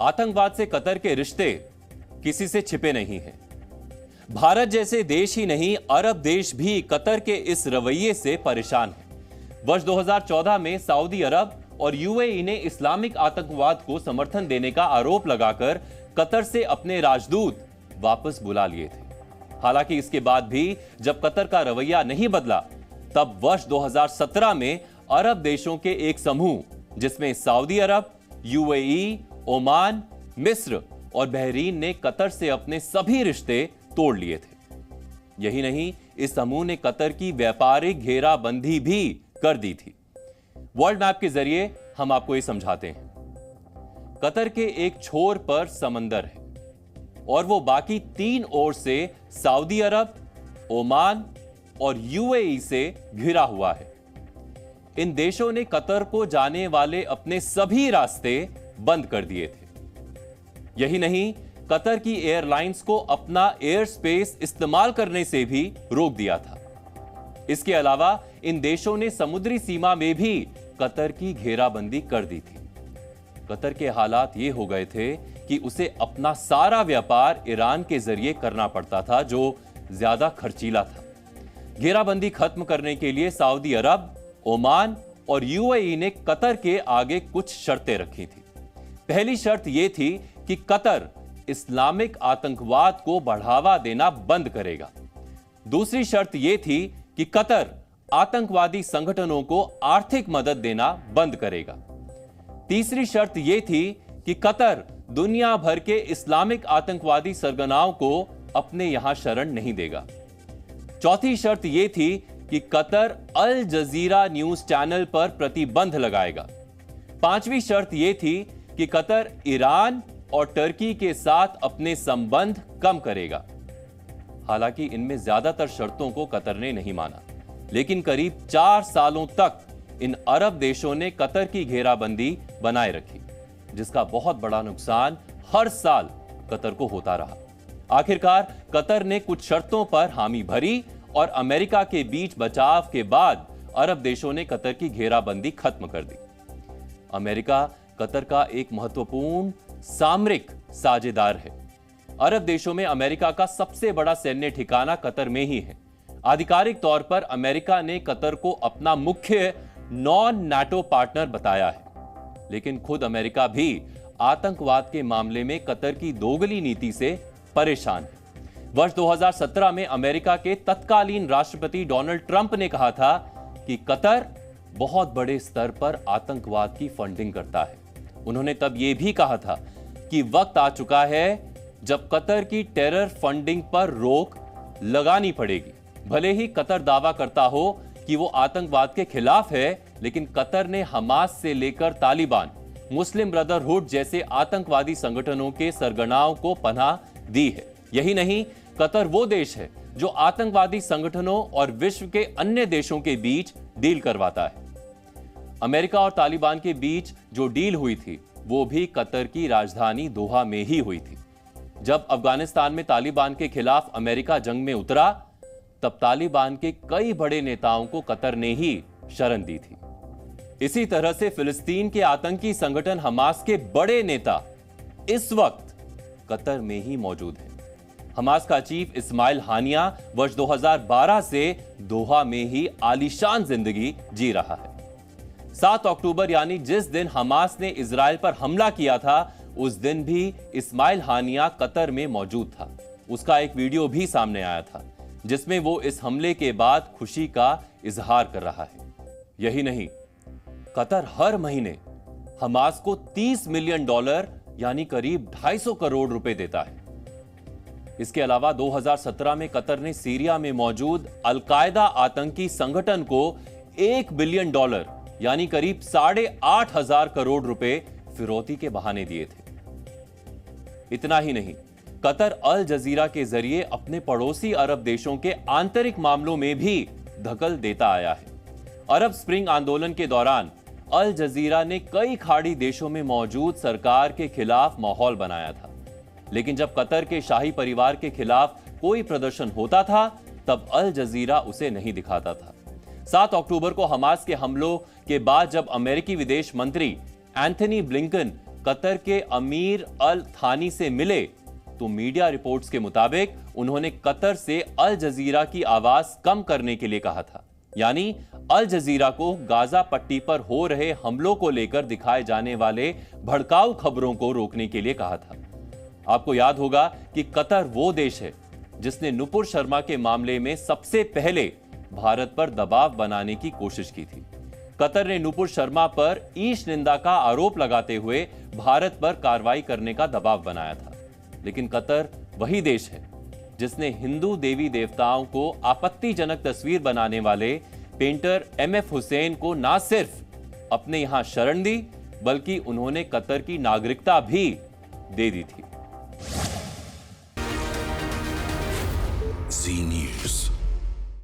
आतंकवाद से कतर के रिश्ते किसी से छिपे नहीं हैं। भारत जैसे देश ही नहीं, अरब देश भी कतर के इस रवैये से परेशान है। वर्ष 2014 में सऊदी अरब और यूएई ने इस्लामिक आतंकवाद को समर्थन देने का आरोप लगाकर कतर से अपने राजदूत वापस बुला लिए थे। हालांकि इसके बाद भी जब कतर का रवैया नहीं बदला, तब वर्ष 2017 में अरब देशों के एक समूह, जिसमें सऊदी अरब, यूएई, ओमान, मिस्र और बहरीन ने कतर से अपने सभी रिश्ते तोड़ लिए थे। यही नहीं, इस समूह ने कतर की व्यापारिक घेराबंदी भी कर दी थी। वर्ल्ड मैप के जरिए हम आपको ये समझाते हैं। कतर के एक छोर पर समंदर है और वो बाकी 3 ओर से सऊदी अरब, ओमान और यूएई से घिरा हुआ है। इन देशों ने कतर को जाने वाले अपने सभी रास्ते बंद कर दिए थे। यही नहीं, कतर की एयरलाइंस को अपना एयर स्पेस इस्तेमाल करने से भी रोक दिया था। इसके अलावा इन देशों ने समुद्री सीमा में भी कतर की घेराबंदी कर दी थी। कतर के हालात ये हो गए थे कि उसे अपना सारा व्यापार ईरान के जरिए करना पड़ता था, जो ज्यादा खर्चीला था। घेराबंदी खत्म करने के लिए सऊदी अरब, ओमान और यूएई ने कतर के आगे कुछ शर्तें रखी थी। पहली शर्त यह थी कि कतर इस्लामिक आतंकवाद को बढ़ावा देना बंद करेगा। दूसरी शर्त यह थी कि कतर आतंकवादी संगठनों को आर्थिक मदद देना बंद करेगा। तीसरी शर्त यह थी कि कतर दुनिया भर के इस्लामिक आतंकवादी सरगनाओं को अपने यहां शरण नहीं देगा। चौथी शर्त यह थी कि कतर अल जजीरा न्यूज चैनल पर प्रतिबंध लगाएगा। पांचवी शर्त यह थी कि कतर ईरान और टर्की के साथ अपने संबंध कम करेगा। हालांकि इनमें ज्यादातर शर्तों को कतर ने नहीं माना, लेकिन करीब 4 सालों तक इन अरब देशों ने कतर की घेराबंदी बनाए रखी, जिसका बहुत बड़ा नुकसान हर साल कतर को होता रहा। आखिरकार कतर ने कुछ शर्तों पर हामी भरी और अमेरिका के बीच बचाव के बाद अरब देशों ने कतर की घेराबंदी खत्म कर दी। अमेरिका कतर का एक महत्वपूर्ण सामरिक साझेदार है। अरब देशों में अमेरिका का सबसे बड़ा सैन्य ठिकाना कतर में ही है। आधिकारिक तौर पर अमेरिका ने कतर को अपना मुख्य नॉन नाटो पार्टनर बताया है, लेकिन खुद अमेरिका भी आतंकवाद के मामले में कतर की दोगली नीति से परेशान है। वर्ष 2017 में अमेरिका के तत्कालीन राष्ट्रपति डोनाल्ड ट्रंप ने कहा था कि कतर बहुत बड़े स्तर पर आतंकवाद की फंडिंग करता है। उन्होंने तब यह भी कहा था कि वक्त आ चुका है जब कतर की टेरर फंडिंग पर रोक लगानी पड़ेगी। भले ही कतर दावा करता हो कि वो आतंकवाद के खिलाफ है, लेकिन कतर ने हमास से लेकर तालिबान, मुस्लिम ब्रदरहुड जैसे आतंकवादी संगठनों के सरगनाओं को पनाह दी है। यही नहीं, कतर वो देश है जो आतंकवादी संगठनों और विश्व के अन्य देशों के बीच डील करवाता है। अमेरिका और तालिबान के बीच जो डील हुई थी, वो भी कतर की राजधानी दोहा में ही हुई थी। जब अफगानिस्तान में तालिबान के खिलाफ अमेरिका जंग में उतरा, तब तालिबान के कई बड़े नेताओं को कतर ने ही शरण दी थी। इसी तरह से फिलिस्तीन के आतंकी संगठन हमास के बड़े नेता इस वक्त कतर में ही मौजूद हैं। हमास का चीफ इस्माइल हानिया वर्ष 2012 से दोहा में ही आलीशान जिंदगी जी रहा है। 7 अक्टूबर यानी जिस दिन हमास ने इजराइल पर हमला किया था, उस दिन भी इस्माइल हानिया कतर में मौजूद था। उसका एक वीडियो भी सामने आया था, जिसमें वो इस हमले के बाद खुशी का इजहार कर रहा है। यही नहीं, कतर हर महीने हमास को $30 मिलियन यानी करीब 250 करोड़ रुपए देता है। इसके अलावा 2017 में कतर ने सीरिया में मौजूद अल-कायदा आतंकी संगठन को $1 बिलियन यानी करीब 8,500 करोड़ रुपए फिरौती के बहाने दिए थे। इतना ही नहीं, कतर अल जजीरा के जरिए अपने पड़ोसी अरब देशों के आंतरिक मामलों में भी दखल देता आया है। अरब स्प्रिंग आंदोलन के दौरान अल जजीरा ने कई खाड़ी देशों में मौजूद सरकार के खिलाफ माहौल बनाया था, लेकिन जब कतर के शाही परिवार के खिलाफ कोई प्रदर्शन होता था, तब अल जजीरा उसे नहीं दिखाता था। 7 अक्टूबर को हमास के हमलों के बाद जब अमेरिकी विदेश मंत्री एंथनी ब्लिंकन कतर के अमीर अल थानी से मिले तो मीडिया रिपोर्ट्स के मुताबिक उन्होंने कतर से अल जजीरा की आवाज कम करने के लिए कहा था। यानी अल जजीरा को गाजा पट्टी पर हो रहे हमलों को लेकर दिखाए जाने वाले भड़काऊ खबरों को रोकने के लिए कहा था। आपको याद होगा कि कतर वो देश है जिसने नुपुर शर्मा के मामले में सबसे पहले भारत पर दबाव बनाने की कोशिश की थी। कतर ने नुपुर शर्मा पर ईश निंदा का आरोप लगाते हुए भारत पर कार्रवाई करने का दबाव बनाया था। लेकिन कतर वही देश है जिसने हिंदू देवी देवताओं को आपत्तिजनक तस्वीर बनाने वाले पेंटर एमएफ हुसैन को ना सिर्फ अपने यहां शरण दी, बल्कि उन्होंने कतर की नागरिकता भी दे दी थी।